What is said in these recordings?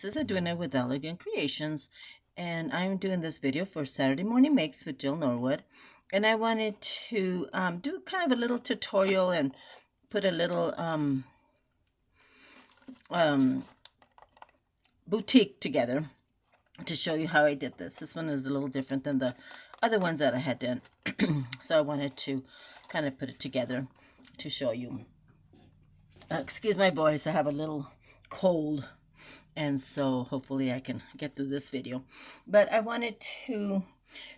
This is Edwina with Elegant Creations, and I'm doing this video for Saturday Morning Makes with Jill Norwood. And I wanted to do kind of a little tutorial and put a little boutique together to show you how I did this. This one is a little different than the other ones that I had done. So I wanted to kind of put it together to show you. Excuse my voice, I have a little cold, and so hopefully I can get through this video. But I wanted to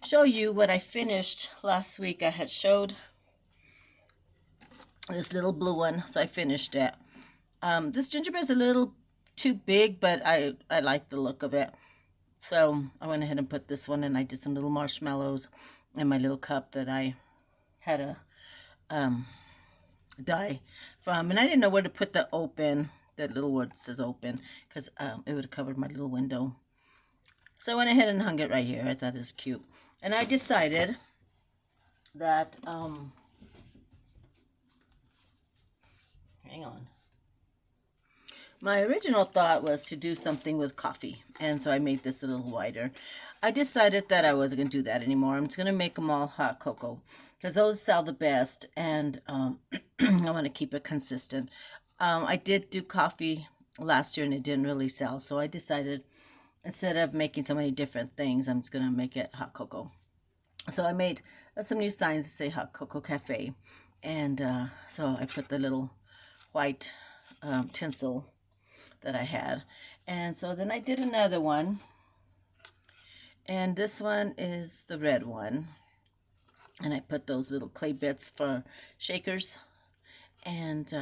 show you what I finished last week. I had showed this little blue one, so I finished it. This gingerbread is a little too big, but I like the look of it. So I went ahead and put this one, and I did some little marshmallows in my little cup that I had a die from, and I didn't know where to put the open, that little word that says open, because it would have covered my little window. So I went ahead and hung it right here. I thought it was cute, and I decided that hang on, my original thought was to do something with coffee, and so I made this a little wider. I decided that I wasn't going to do that anymore. I'm just going to make them all hot cocoa because those sell the best, and I want to keep it consistent. I did do coffee last year, and it didn't really sell, so I decided instead of making so many different things, I'm just going to make it hot cocoa. So I made some new signs that say Hot Cocoa Cafe, and so I put the little white tinsel that I had, and so then I did another one, and this one is the red one, and I put those little clay bits for shakers, and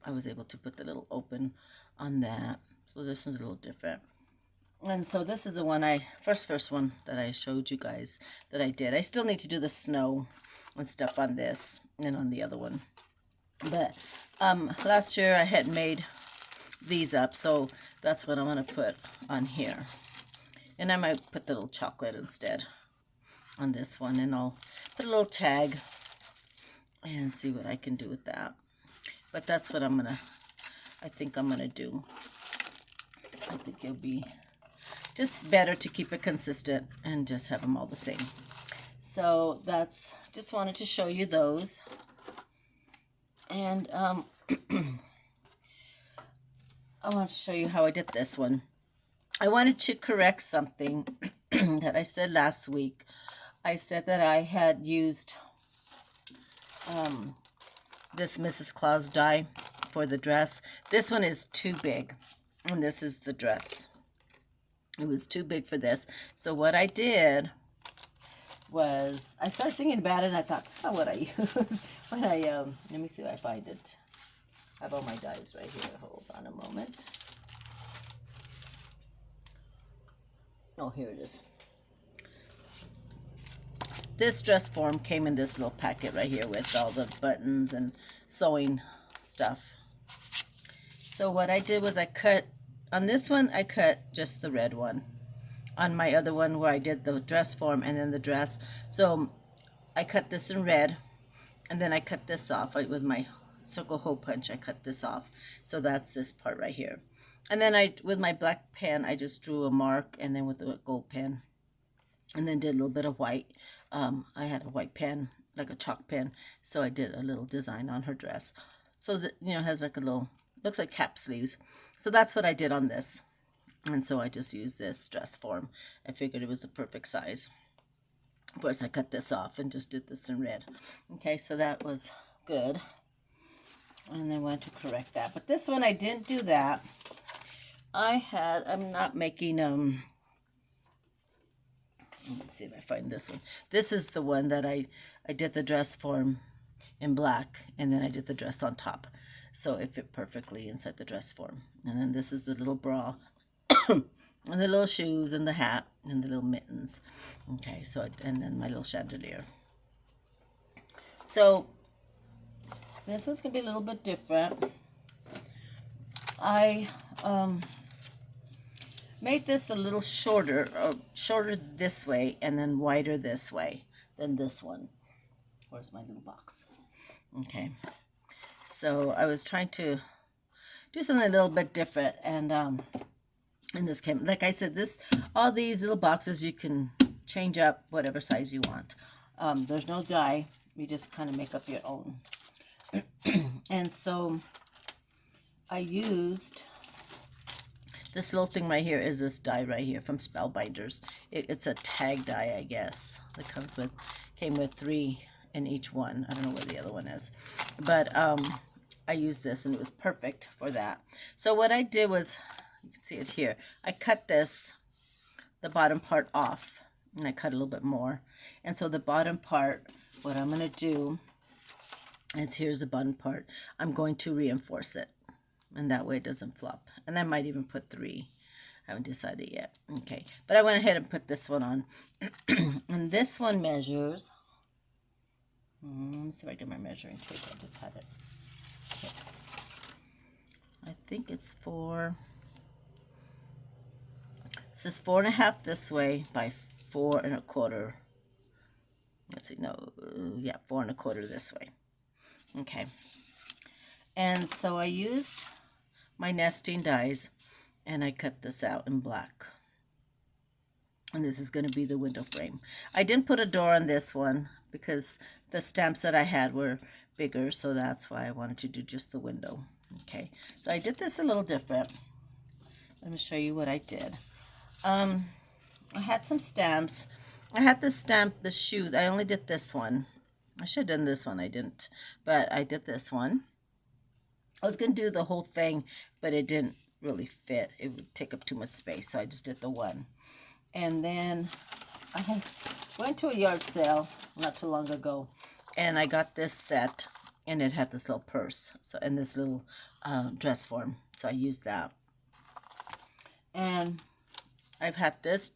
I was able to put the little open on that. So this one's a little different. And so this is the one first one that I showed you guys that I did. I still need to do the snow and stuff on this and on the other one. But last year I had made these up, so that's what I want to put on here. And I might put the little chocolate instead on this one, and I'll put a little tag and see what I can do with that. But that's what I think I'm gonna do. I think it'll be just better to keep it consistent and just have them all the same. So that's, just wanted to show you those. And I want to show you how I did this one. I wanted to correct something that I said last week. I said that I had used this Mrs. Claus die for the dress. This one is too big, and this is the dress. It was too big for this. So what I did was, I started thinking about it, and I thought, that's not what I use. When I, let me see if I find it. I have all my dies right here. Hold on a moment. Oh, here it is. This dress form came in this little packet right here with all the buttons and sewing stuff. So what I did was I cut, on this one, I cut just the red one. On my other one where I did the dress form and then the dress. So I cut this in red, and then I cut this off with my circle hole punch. I cut this off. So that's this part right here. And then with my black pen, I just drew a mark, and then with the gold pen, and then did a little bit of white. I had a white pen, like a chalk pen, so I did a little design on her dress. So that, you know, it has like a little, looks like cap sleeves. So that's what I did on this. And so I just used this dress form. I figured it was the perfect size. Of course, I cut this off and just did this in red. Okay, so that was good. And I wanted to correct that. But this one, I didn't do that. I'm not making, let's see if I find this one. This is the one that I did the dress form in black, and then I did the dress on top. So it fit perfectly inside the dress form. And then this is the little bra, and the little shoes, and the hat, and the little mittens. Okay, so, and then my little chandelier. So this one's going to be a little bit different. I made this a little shorter this way, and then wider this way than this one. Where's my little box? Okay, so I was trying to do something a little bit different, and And this came, like I said, all these little boxes you can change up whatever size you want. There's no die. You just kind of make up your own. And so I used this little thing right here is this die right here from Spellbinders. It's a tag die, I guess. It came with 3 in each one. I don't know where the other one is. But I used this and it was perfect for that. So what I did was, you can see it here, I cut the bottom part off, and I cut a little bit more. And so the bottom part, what I'm going to do is, here's the bottom part, I'm going to reinforce it, and that way it doesn't flop. And I might even put 3. I haven't decided yet. Okay, but I went ahead and put this one on. And this one measures, let me see if I get my measuring tape. I just had it. Okay. I think it's 4. This is 4.5 this way by 4.25. Let's see, no, yeah, 4.25 this way. Okay. And so I used my nesting dies, and I cut this out in black. And this is going to be the window frame. I didn't put a door on this one because the stamps that I had were bigger, so that's why I wanted to do just the window. Okay, so I did this a little different. Let me show you what I did. I had some stamps. I had the stamp, the shoes. I only did this one. I should have done this one. I didn't, but I did this one. I was going to do the whole thing, but it didn't really fit. It would take up too much space, so I just did the one. And then I went to a yard sale not too long ago, and I got this set, and it had this little purse, so, and this little dress form, so I used that. And I've had this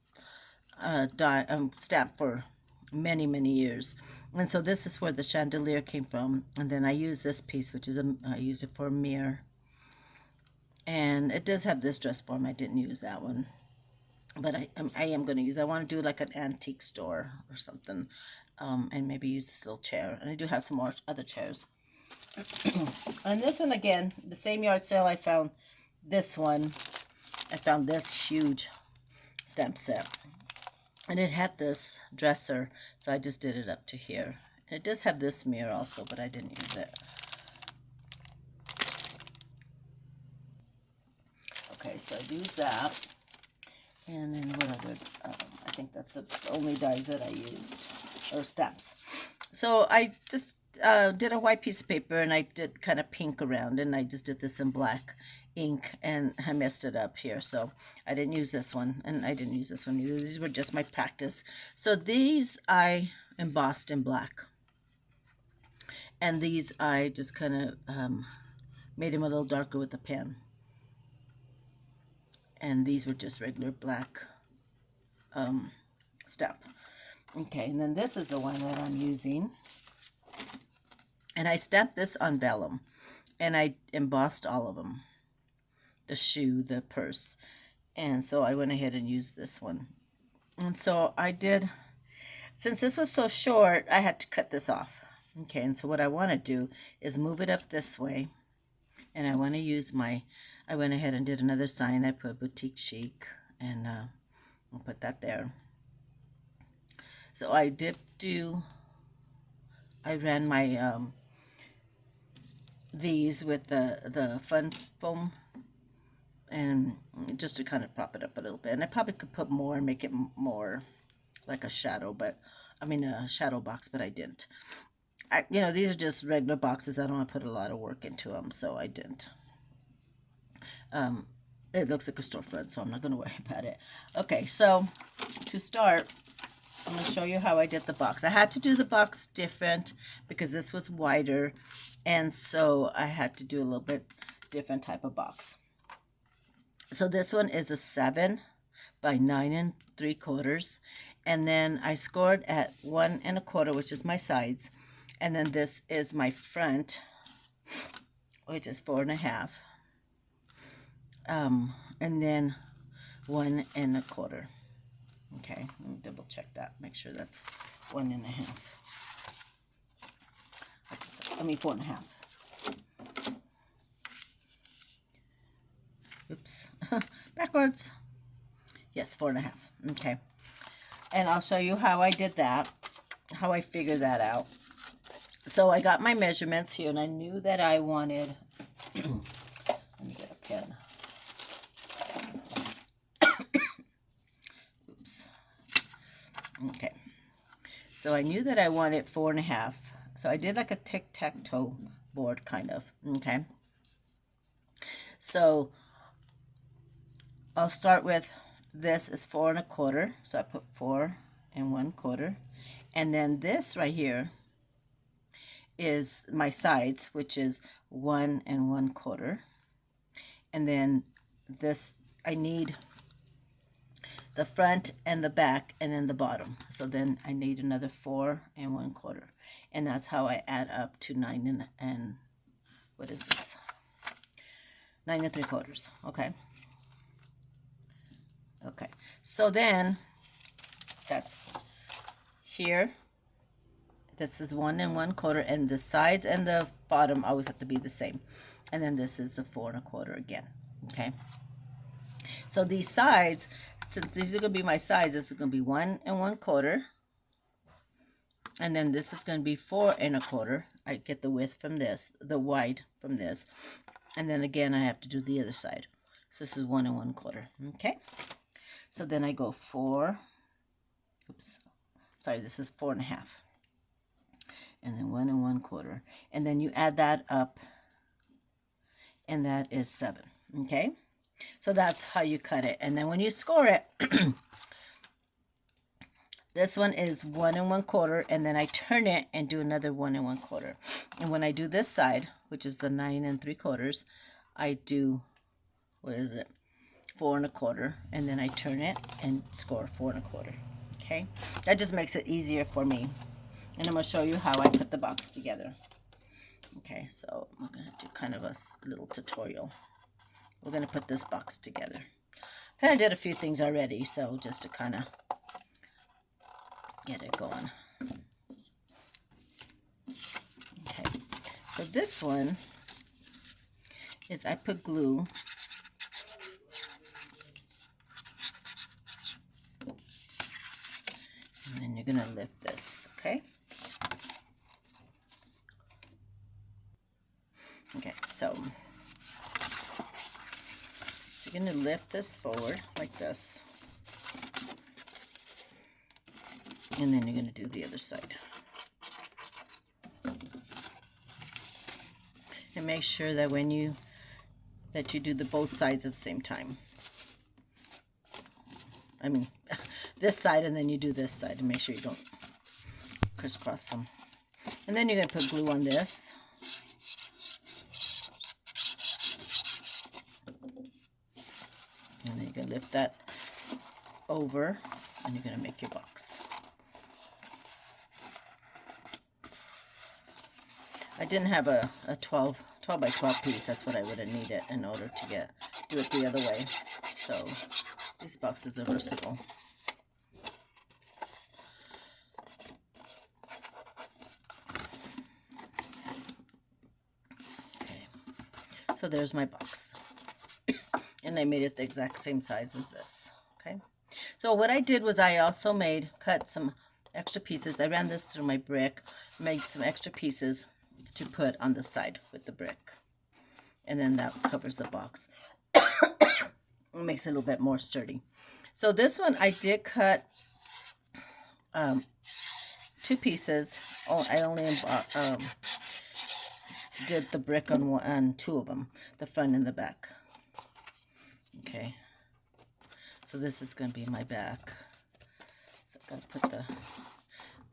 stamp for many, many years. And so this is where the chandelier came from. And then I used this piece, which is I used it for a mirror. And it does have this dress form. I didn't use that one. But I am going to use, I want to do like an antique store or something. And maybe use this little chair. And I do have some more other chairs. And this one, again, the same yard sale, I found this one. I found this huge stamp set. And it had this dresser, so I just did it up to here. And it does have this mirror also, but I didn't use it. Okay, so I used that. And then what other, I think that's the only dies that I used, or stamps. So I just did a white piece of paper, and I did kind of pink around, and I just did this in black ink, and I messed it up here, so I didn't use this one, and I didn't use this one either. These were just my practice. So these I embossed in black, and these I just kind of made them a little darker with the pen, and these were just regular black stuff. Okay, and then this is the one that I'm using, and I stamped this on vellum, and I embossed all of them. The shoe, the purse. And so I went ahead and used this one. And so I did, since this was so short, I had to cut this off. Okay, and so what I want to do is move it up this way. And I want to use I went ahead and did another sign. I put Boutique Chic, and I'll put that there. So I ran my, these with the Fun Foam, and just to kind of prop it up a little bit. And I probably could put more and make it more like a shadow, but I mean a shadow box, but I didn't. You know, these are just regular boxes. I don't want to put a lot of work into them, so I didn't. It looks like a storefront, so I'm not going to worry about it. Okay, so to start, I'm going to show you how I did the box. I had to do the box different because this was wider, and so I had to do a little bit different type of box. So this one is a 7 by 9 3/4, and then I scored at 1 1/4, which is my sides, and then this is my front, which is 4 1/2, and then 1 1/4. Okay, let me double check that, make sure that's 1 1/2. I mean 4 1/2. Oops, backwards. Yes, 4.5. Okay. And I'll show you how I did that, how I figured that out. So I got my measurements here, and I knew that I wanted, let me get a pen. Oops. Okay. So I knew that I wanted 4.5. So I did like a tic-tac-toe board, kind of. Okay. So I'll start with, this is 4.25. So I put 4.25. And then this right here is my sides, which is 1.25. And then this, I need the front and the back and then the bottom. So then I need another 4.25. And that's how I add up to 9 and what is this? 9.75. Okay. Okay. So then that's here. This is 1.25, and the sides and the bottom always have to be the same. And then this is the 4.25 again. Okay. So these sides, since these are going to be my sides, this is going to be 1.25. And then this is going to be 4.25. I get the width from this, the wide from this. And then again, I have to do the other side. So this is 1.25. Okay. So then I go 4. Oops. Sorry, this is 4.5. And then 1.25. And then you add that up, and that is 7. Okay. So that's how you cut it. And then when you score it, this one is 1.25, and then I turn it and do another 1.25. And when I do this side, which is the 9.75, I do, what is it, 4.25, and then I turn it and score 4.25. Okay, that just makes it easier for me. And I'm going to show you how I put the box together. Okay, so I'm going to do kind of a little tutorial. We're going to put this box together. Kind of did a few things already, so just to kind of get it going. Okay, so this one is, I put glue. And then you're going to lift this, okay? Okay, so you're going to lift this forward like this. And then you're going to do the other side. And make sure that when you do the both sides at the same time. I mean, this side, and then you do this side, to make sure you don't crisscross them. And then you're going to put glue on this. And then you're going to lift that over, and you're going to make your box. I didn't have a 12 by 12 piece. That's what I would have needed in order to do it the other way. So these boxes are versatile. Okay, so there's my box. And I made it the exact same size as this. Okay, so what I did was I also cut some extra pieces. I ran this through my brick, made some extra pieces to put on the side with the brick, and then that covers the box. It makes it a little bit more sturdy. So this one I did cut 2 pieces. I only did the brick on 2 of them, the front and the back. Okay, so this is going to be my back. So I've got to put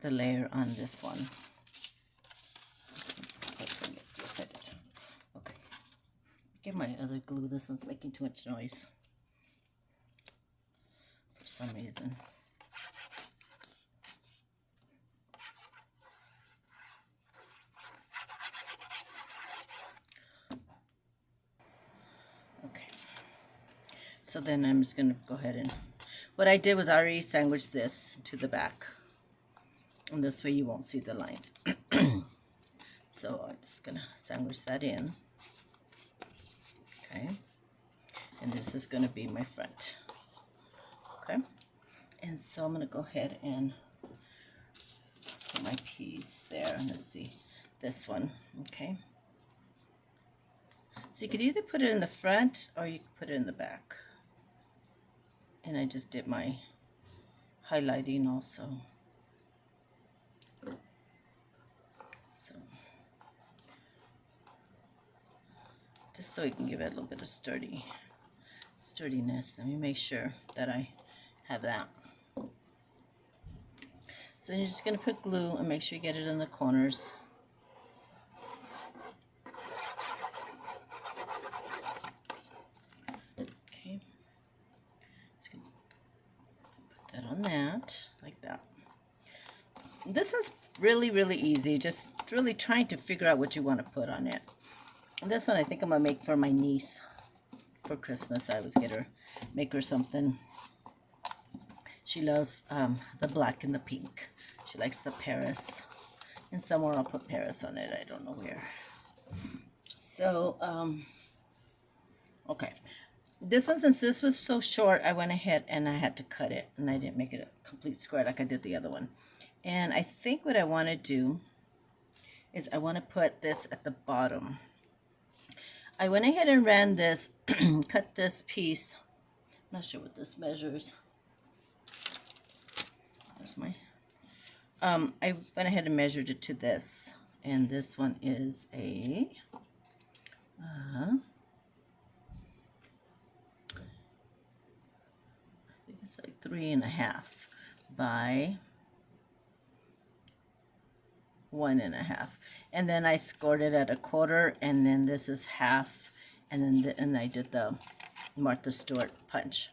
the layer on this one. Okay, get my other glue. This one's making too much noise for some reason. Okay, so then I'm just going to go ahead and, what I did was I already sandwiched this to the back, and this way you won't see the lines. So I'm just going to sandwich that in. Okay, and this is going to be my front. Okay, and so I'm going to go ahead and put my piece there. And let's see, this one. Okay, so you could either put it in the front or you could put it in the back. And I just did my highlighting also. So just so you can give it a little bit of sturdiness. Let me make sure that I have that. So you're just going to put glue and make sure you get it in the corners. Okay. Just going to put that on that, like that. This is really, really easy. Just really trying to figure out what you want to put on it. And this one I think I'm going to make for my niece for Christmas. I always make her something. She loves the black and the pink. She likes the Paris. And somewhere I'll put Paris on it. I don't know where. So, okay. This one, since this was so short, I went ahead and I had to cut it. And I didn't make it a complete square like I did the other one. And I think what I want to do is I want to put this at the bottom. I went ahead and ran this, cut this piece. I'm not sure what this measures. Where's my... I went ahead and measured it to this. And this one is a... I think it's like 3.5 by 1.5, and then I scored it at 1/4, and then this is half, and then I did the Martha Stewart punch.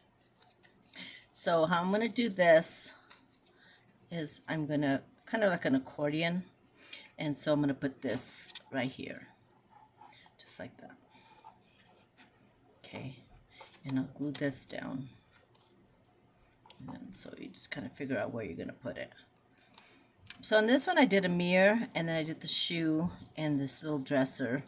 So how I'm going to do this is I'm going to kind of like an accordion, and so I'm going to put this right here, just like that. Okay, and I'll glue this down, and then, so you just kind of figure out where you're going to put it. So on this one I did a mirror, and then I did the shoe and this little dresser,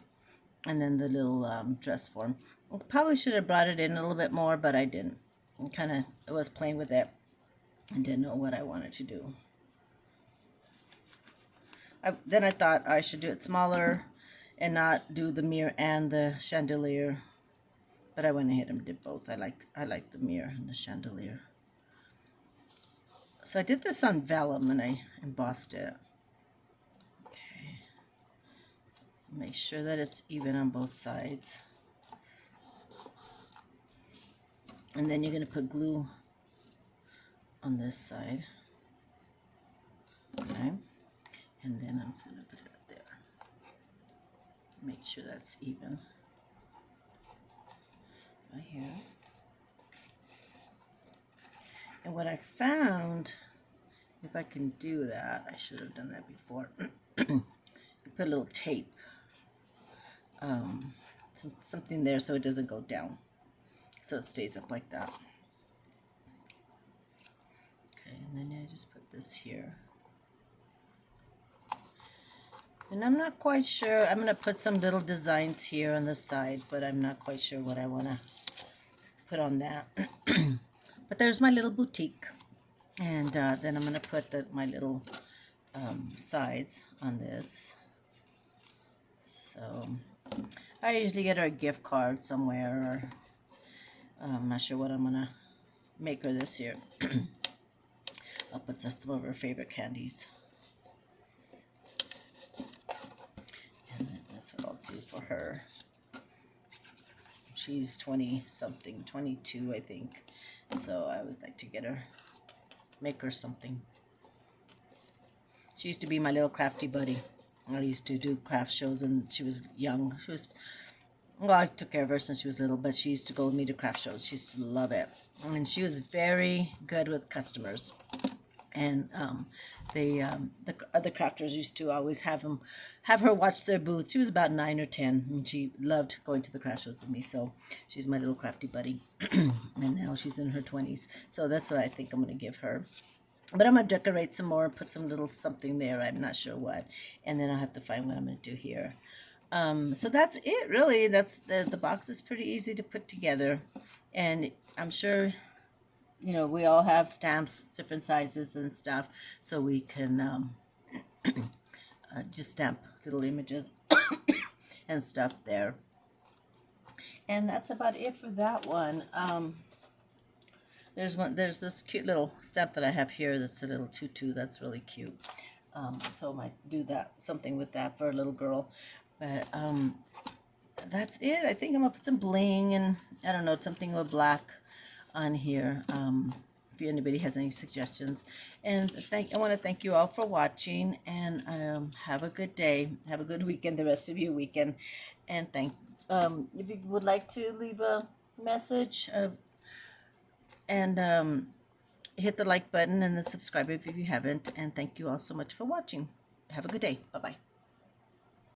and then the little dress form. I probably should have brought it in a little bit more, but I didn't. I was playing with it and didn't know what I wanted to do. Then I thought I should do it smaller and not do the mirror and the chandelier, but I went ahead and did both. I like the mirror and the chandelier. So I did this on vellum and I embossed it. Okay. So make sure that it's even on both sides. And then you're going to put glue on this side. Okay. And then I'm just going to put that there. Make sure that's even. Right here. And what I found, if I can do that, I should have done that before. You put a little tape, something there so it doesn't go down, so it stays up like that. Okay, and then I just put this here. And I'm not quite sure, I'm going to put some little designs here on the side, but I'm not quite sure what I want to put on that. But there's my little boutique, and then I'm going to put my little sides on this. So I usually get her a gift card somewhere, or I'm not sure what I'm going to make her this year. I'll put some of her favorite candies. And then that's what I'll do for her. She's 20-something, 22, I think. So I would like to make her something. She used to be my little crafty buddy. I used to do craft shows and she was young. Well, I took care of her since she was little, but she used to go with me to craft shows. She used to love it. And she was very good with customers. And the other crafters used to always have her watch their booths. She was about 9 or 10, and she loved going to the craft shows with me. So she's my little crafty buddy, and now she's in her 20s. So that's what I think I'm going to give her. But I'm going to decorate some more, put some little something there. I'm not sure what, and then I'll have to find what I'm going to do here. So that's it, really. That's the box is pretty easy to put together, and I'm sure we all have stamps, different sizes and stuff, so we can just stamp little images and stuff there. And that's about it for that one. There's this cute little stamp that I have here that's a little tutu. That's really cute. So I might do something with that for a little girl. But that's it. I think I'm gonna put some bling and I don't know, something with black on here. If anybody has any suggestions. And I want to thank you all for watching, and have a good day. Have a good weekend, the rest of your weekend. And if you would like to leave a message, and hit the like button and the subscribe if you haven't. And thank you all so much for watching. Have a good day. Bye-bye.